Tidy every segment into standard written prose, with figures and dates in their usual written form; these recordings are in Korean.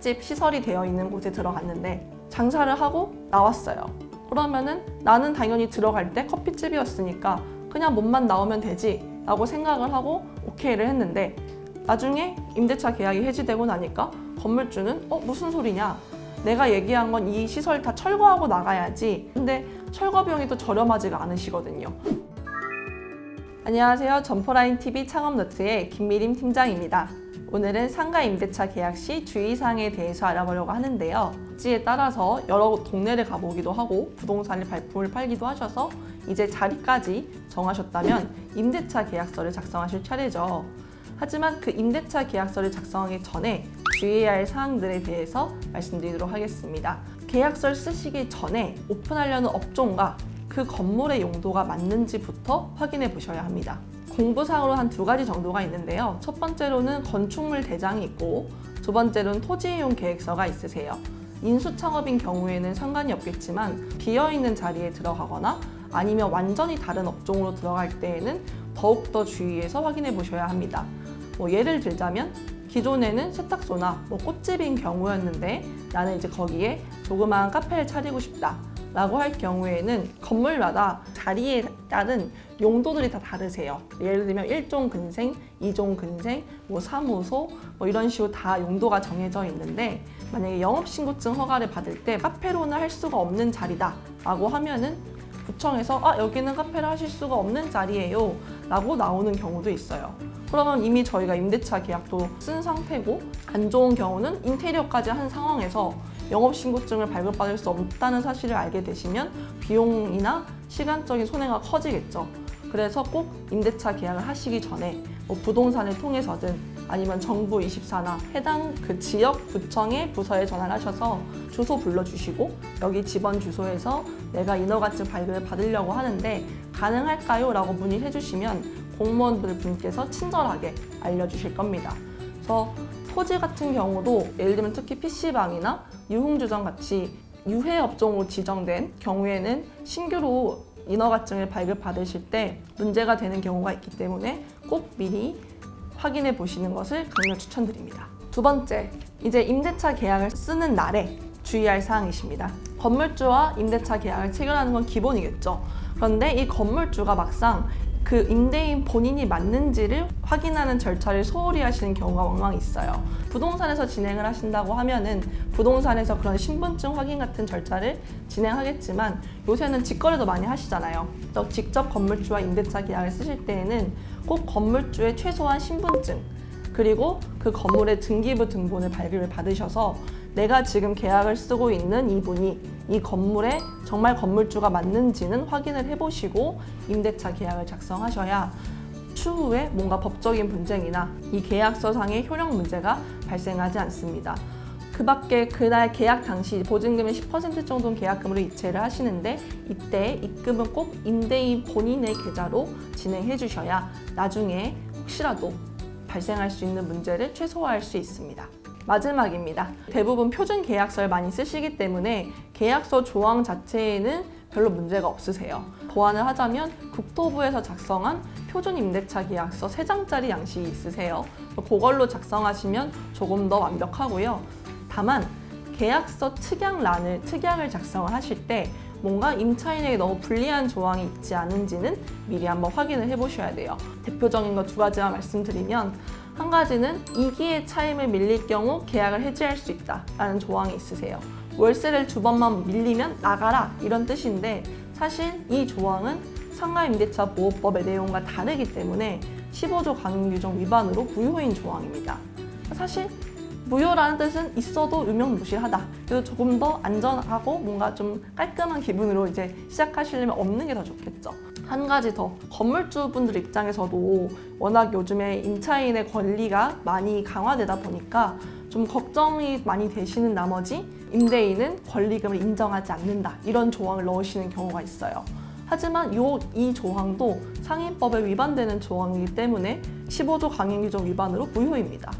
커피집 시설이 되어 있는 곳에 들어갔는데 장사를 하고 나왔어요. 그러면은 나는 당연히 들어갈 때 커피집이었으니까 그냥 몸만 나오면 되지 라고 생각을 하고 오케이를 했는데, 나중에 임대차 계약이 해지되고 나니까 건물주는 무슨 소리냐, 내가 얘기한 건 이 시설 다 철거하고 나가야지. 근데 철거 비용이 또 저렴하지가 않으시거든요. 안녕하세요. 점포라인TV 창업노트의 김미림 팀장입니다. 오늘은 상가 임대차 계약 시 주의사항에 대해서 알아보려고 하는데요. 지에 따라서 여러 동네를 가보기도 하고 부동산을 발품을 팔기도 하셔서 이제 자리까지 정하셨다면 임대차 계약서를 작성하실 차례죠. 하지만 그 임대차 계약서를 작성하기 전에 주의해야 할 사항들에 대해서 말씀드리도록 하겠습니다. 계약서를 쓰시기 전에 오픈하려는 업종과 그 건물의 용도가 맞는지부터 확인해 보셔야 합니다. 공부사항으로 한 2가지 정도가 있는데요. 첫 번째로는 건축물 대장이 있고, 두 번째로는 토지이용 계획서가 있으세요. 인수창업인 경우에는 상관이 없겠지만 비어있는 자리에 들어가거나 아니면 완전히 다른 업종으로 들어갈 때에는 더욱더 주의해서 확인해 보셔야 합니다. 예를 들자면 기존에는 세탁소나 꽃집인 경우였는데 나는 이제 거기에 조그마한 카페를 차리고 싶다 라고 할 경우에는 건물마다 자리에 따른 용도들이 다 다르세요. 예를 들면 1종 근생, 2종 근생, 사무소 이런 식으로 다 용도가 정해져 있는데, 만약에 영업신고증 허가를 받을 때 카페로는 할 수가 없는 자리다 라고 하면은 구청에서 여기는 카페를 하실 수가 없는 자리예요 라고 나오는 경우도 있어요. 그러면 이미 저희가 임대차 계약도 쓴 상태고, 안 좋은 경우는 인테리어까지 한 상황에서 영업신고증을 발급받을 수 없다는 사실을 알게 되시면 비용이나 시간적인 손해가 커지겠죠. 그래서 꼭 임대차 계약을 하시기 전에 부동산을 통해서든 아니면 정부24나 해당 그 지역 구청의 부서에 전화를 하셔서 주소 불러주시고, 여기 집원 주소에서 내가 인허가증 발급을 받으려고 하는데 가능할까요? 라고 문의해 주시면 공무원들 분께서 친절하게 알려주실 겁니다. 그래서 토지 같은 경우도 예를 들면 특히 PC방이나 유흥주점 같이 유해업종으로 지정된 경우에는 신규로 인허가증을 발급받으실 때 문제가 되는 경우가 있기 때문에 꼭 미리 확인해 보시는 것을 강력 추천드립니다. 두 번째, 이제 임대차 계약을 쓰는 날에 주의할 사항이십니다. 건물주와 임대차 계약을 체결하는 건 기본이겠죠. 그런데 이 건물주가 막상 그 임대인 본인이 맞는지를 확인하는 절차를 소홀히 하시는 경우가 왕왕 있어요. 부동산에서 진행을 하신다고 하면은 부동산에서 그런 신분증 확인 같은 절차를 진행하겠지만, 요새는 직거래도 많이 하시잖아요. 또 직접 건물주와 임대차 계약을 쓰실 때에는 꼭 건물주의 최소한 신분증, 그리고 그 건물의 등기부 등본을 발급을 받으셔서 내가 지금 계약을 쓰고 있는 이분이 이 건물에 정말 건물주가 맞는지는 확인을 해보시고 임대차 계약을 작성하셔야 추후에 뭔가 법적인 분쟁이나 이 계약서상의 효력 문제가 발생하지 않습니다. 그 밖에 그날 계약 당시 보증금의 10% 정도는 계약금으로 이체를 하시는데, 이때 입금은 꼭 임대인 본인의 계좌로 진행해 주셔야 나중에 혹시라도 발생할 수 있는 문제를 최소화할 수 있습니다. 마지막입니다. 대부분 표준 계약서를 많이 쓰시기 때문에 계약서 조항 자체에는 별로 문제가 없으세요. 보완을 하자면 국토부에서 작성한 표준 임대차 계약서 3장짜리 양식이 있으세요. 그걸로 작성하시면 조금 더 완벽하고요. 다만 계약서 특약을 작성을 하실 때 뭔가 임차인에게 너무 불리한 조항이 있지 않은지는 미리 한번 확인을 해보셔야 돼요. 대표적인 거 2가지만 말씀드리면, 한 가지는 이기의 차임을 밀릴 경우 계약을 해지할 수 있다라는 조항이 있으세요. 월세를 2번만 밀리면 나가라 이런 뜻인데, 사실 이 조항은 상가임대차 보호법의 내용과 다르기 때문에 15조 강행규정 위반으로 무효인 조항입니다. 사실 무효라는 뜻은 있어도 유명무실하다. 그래서 조금 더 안전하고 뭔가 좀 깔끔한 기분으로 이제 시작하시려면 없는 게 더 좋겠죠. 한 가지 더, 건물주분들 입장에서도 워낙 요즘에 임차인의 권리가 많이 강화되다 보니까 좀 걱정이 많이 되시는 나머지 임대인은 권리금을 인정하지 않는다 이런 조항을 넣으시는 경우가 있어요. 하지만 이 조항도 상인법에 위반되는 조항이기 때문에 15조 강행규정 위반으로 무효입니다.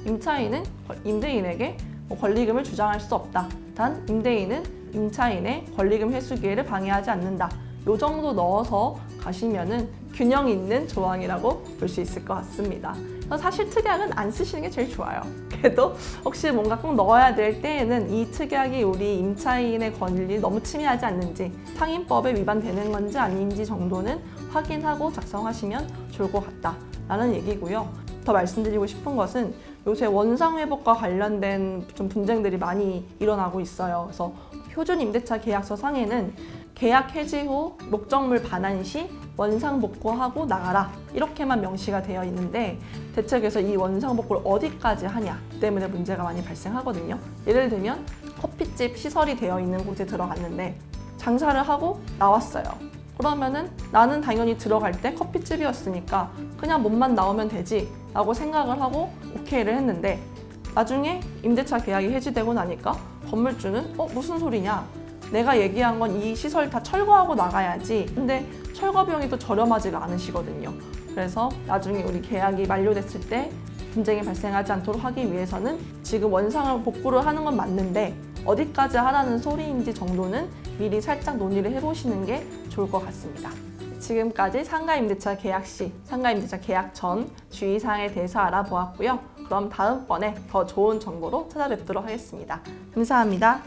임차인은 임대인에게 권리금을 주장할 수 없다. 단 임대인은 임차인의 권리금 회수 기회를 방해하지 않는다. 요 정도 넣어서 가시면은 균형 있는 조항이라고 볼 수 있을 것 같습니다. 그래서 사실 특약은 안 쓰시는 게 제일 좋아요. 그래도 혹시 뭔가 꼭 넣어야 될 때에는 이 특약이 우리 임차인의 권리를 너무 침해하지 않는지, 상임법에 위반되는 건지 아닌지 정도는 확인하고 작성하시면 좋을 것 같다라는 얘기고요. 더 말씀드리고 싶은 것은 요새 원상회복과 관련된 좀 분쟁들이 많이 일어나고 있어요. 그래서 표준 임대차 계약서 상에는 계약 해지 후 목적물 반환 시 원상 복구하고 나가라 이렇게만 명시가 되어 있는데, 대체 그래서 이 원상 복구를 어디까지 하냐 때문에 문제가 많이 발생하거든요. 예를 들면 커피집 시설이 되어 있는 곳에 들어갔는데 장사를 하고 나왔어요. 그러면은 나는 당연히 들어갈 때 커피집이었으니까 그냥 몸만 나오면 되지 라고 생각을 하고 오케이를 했는데, 나중에 임대차 계약이 해지되고 나니까 건물주는 무슨 소리냐, 내가 얘기한 건 이 시설 다 철거하고 나가야지. 근데 철거 비용이 또 저렴하지가 않으시거든요. 그래서 나중에 우리 계약이 만료됐을 때 분쟁이 발생하지 않도록 하기 위해서는 지금 원상을 복구를 하는 건 맞는데 어디까지 하라는 소리인지 정도는 미리 살짝 논의를 해보시는 게 좋을 것 같습니다. 지금까지 상가임대차 계약 시, 상가임대차 계약 전 주의사항에 대해서 알아보았고요. 그럼 다음번에 더 좋은 정보로 찾아뵙도록 하겠습니다. 감사합니다.